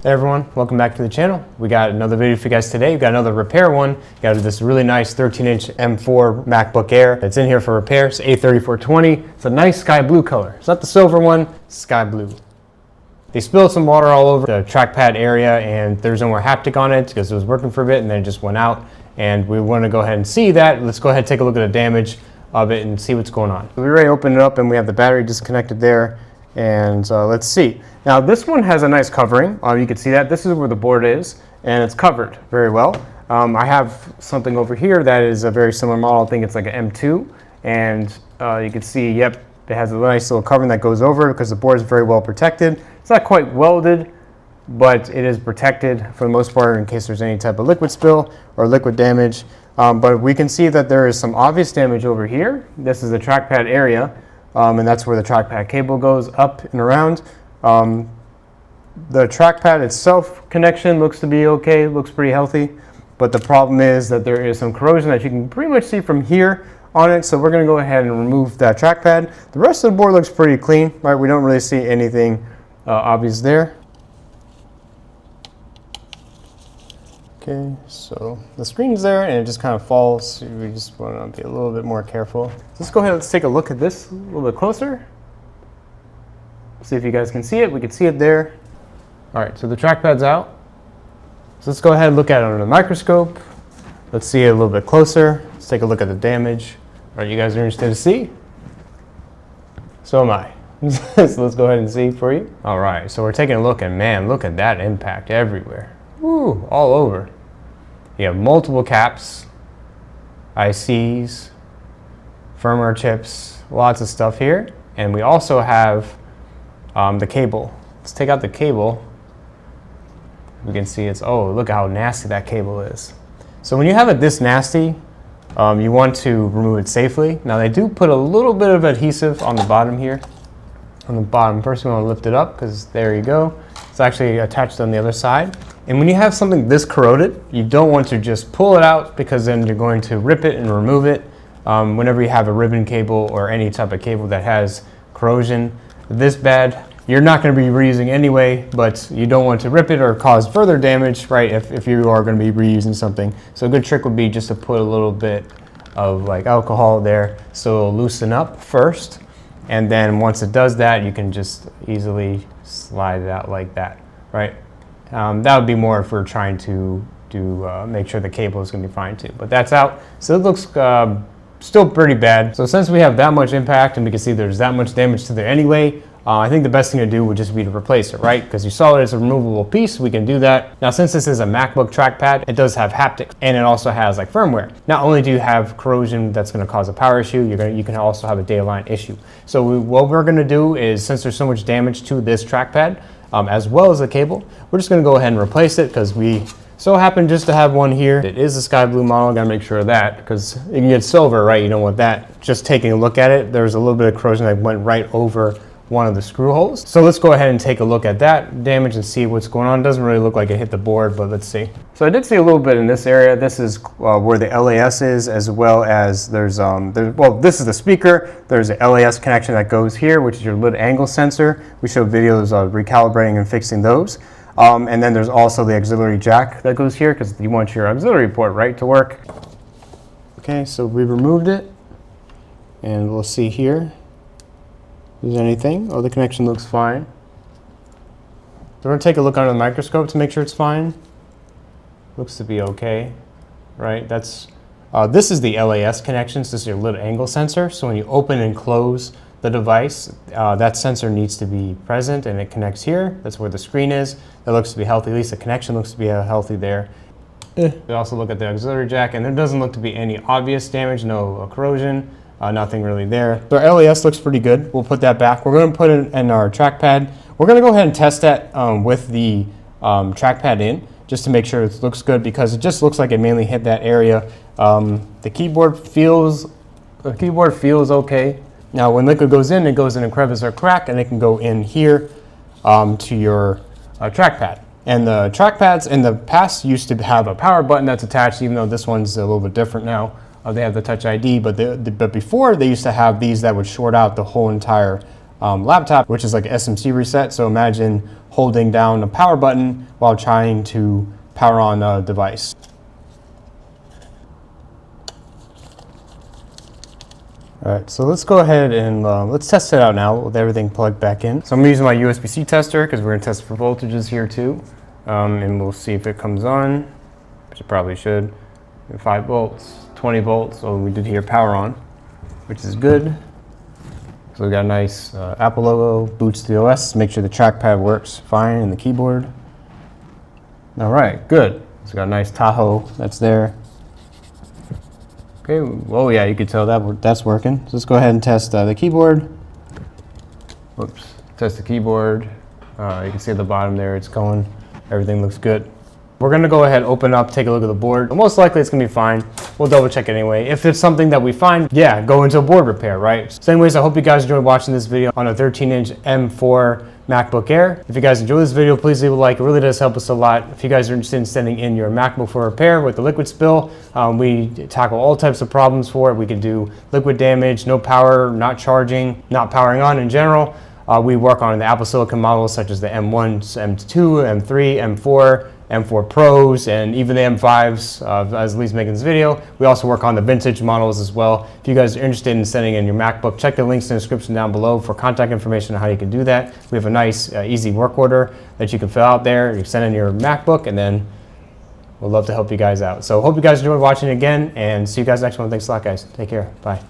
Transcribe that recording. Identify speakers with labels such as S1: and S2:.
S1: Hey everyone, welcome back to the channel. We got another video for you guys today. We got another repair one. Got this really nice 13-inch M4 MacBook Air. It's in here for repair. It's A3420. It's a nice sky blue color. It's not the silver one, it's sky blue. They spilled some water all over the trackpad area and there's no more haptic on it because it was working for a bit and then it just went out. And we want to go ahead and see that. Let's go ahead and take a look at the damage of it and see what's going on. So we already opened it up and we have the battery disconnected there. And let's see. Now this one has a nice covering. You can see that this is where the board is and it's covered very well. I have something over here that is a very similar model. I think it's like an M2 and you can see, yep, it has a nice little covering that goes over it because the board is very well protected. It's not quite welded, but it is protected for the most part in case there's any type of liquid spill or liquid damage. But we can see that there is some obvious damage over here. This is the trackpad area. And that's where the trackpad cable goes up and around. The trackpad itself connection looks to be okay, looks pretty healthy, but the problem is that there is some corrosion that you can pretty much see from here on it, so we're going to go ahead and remove that trackpad. The rest of the board looks pretty clean, right? We don't really see anything obvious there. Okay, so the screen's there and it just kind of falls. So we just want to be a little bit more careful. Let's go ahead and let's take a look at this a little bit closer. See if you guys can see it. We can see it there. All right, so the trackpad's out. So let's go ahead and look at it under the microscope. Let's see it a little bit closer. Let's take a look at the damage. All right, you guys are interested to see? So am I. So let's go ahead and see for you. All right, so we're taking a look and man, look at that impact everywhere. Woo, all over. You have multiple caps, ICs, firmware chips, lots of stuff here. And we also have the cable. Let's take out the cable. We can see it's, oh, look how nasty that cable is. So when you have it this nasty, you want to remove it safely. Now they do put a little bit of adhesive on the bottom here. On the bottom, first we want to lift it up because there you go. It's actually attached on the other side. And when you have something this corroded, you don't want to just pull it out because then you're going to rip it and remove it. Whenever you have a ribbon cable or any type of cable that has corrosion this bad, you're not going to be reusing anyway, but you don't want to rip it or cause further damage, right, if you are going to be reusing something. So a good trick would be just to put a little bit of like alcohol there so it'll loosen up first. And then once it does that, you can just easily slide it out like that, right? That would be more if we're trying to make sure the cable is going to be fine too. But that's out. So it looks still pretty bad. So since we have that much impact and we can see there's that much damage to there anyway, I think the best thing to do would just be to replace it, right? Because you saw it as a removable piece, we can do that. Now, since this is a MacBook trackpad, it does have haptics and it also has like firmware. Not only do you have corrosion that's going to cause a power issue, you can also have a data line issue. So what we're going to do is, since there's so much damage to this trackpad, as well as the cable, we're just going to go ahead and replace it because we so happen just to have one here. It is a sky blue model. Got to make sure of that because you can get silver, right? You don't want that. Just taking a look at it, there's a little bit of corrosion that went right over one of the screw holes. So let's go ahead and take a look at that damage and see what's going on. It doesn't really look like it hit the board, but let's see. So I did see a little bit in this area. This is where the LAS is, as well as well, this is the speaker. There's a LAS connection that goes here, which is your lid angle sensor. We showed videos of recalibrating and fixing those. And then there's also the auxiliary jack that goes here because you want your auxiliary port, right, to work. Okay, so we removed it and we'll see here. Is there anything? Oh, the connection looks fine. So we're going to take a look under the microscope to make sure it's fine. Looks to be okay, right? This is the LAS connections. This is your lid angle sensor. So when you open and close the device, that sensor needs to be present and it connects here. That's where the screen is. That looks to be healthy. At least the connection looks to be healthy there. We also look at the auxiliary jack and there doesn't look to be any obvious damage, no corrosion. Nothing really there. The LAS looks pretty good. We'll put that back. We're going to put it in our trackpad. We're going to go ahead and test that with the trackpad in, just to make sure it looks good because it just looks like it mainly hit that area. The keyboard feels okay. Now when liquid goes in, it goes in a crevice or crack, and it can go in here to your trackpad. And the trackpads in the past used to have a power button that's attached, even though this one's a little bit different now. They have the Touch ID, but before they used to have these that would short out the whole entire laptop, which is like SMC reset. So imagine holding down the power button while trying to power on a device. All right, so let's go ahead and let's test it out now with everything plugged back in. So I'm using my USB-C tester because we're gonna test for voltages here too. And we'll see if it comes on, which it probably should. 5 volts, 20 volts, so we did hear power on, which is good. So we got a nice Apple logo, boots the OS, make sure the trackpad works fine and the keyboard. All right, good. So we got a nice Tahoe that's there. Okay, well, yeah, you can tell that's working. So let's go ahead and test the keyboard. Whoops, test the keyboard. You can see at the bottom there, it's going. Everything looks good. We're gonna go ahead, open up, take a look at the board. Most likely it's gonna be fine. We'll double check anyway. If it's something that we find, yeah, go into a board repair, right? So anyways, I hope you guys enjoyed watching this video on a 13-inch M4 MacBook Air. If you guys enjoyed this video, please leave a like. It really does help us a lot. If you guys are interested in sending in your MacBook for repair with the liquid spill, we tackle all types of problems for it. We can do liquid damage, no power, not charging, not powering on in general. We work on the Apple Silicon models such as the M1, M2, M3, M4, M4 Pros, and even the M5s, as Lee's making this video. We also work on the vintage models as well. If you guys are interested in sending in your MacBook, check the links in the description down below for contact information on how you can do that. We have a nice, easy work order that you can fill out there. You send in your MacBook, and then we'll love to help you guys out. So hope you guys enjoyed watching again, and see you guys next one. Thanks a lot, guys. Take care. Bye.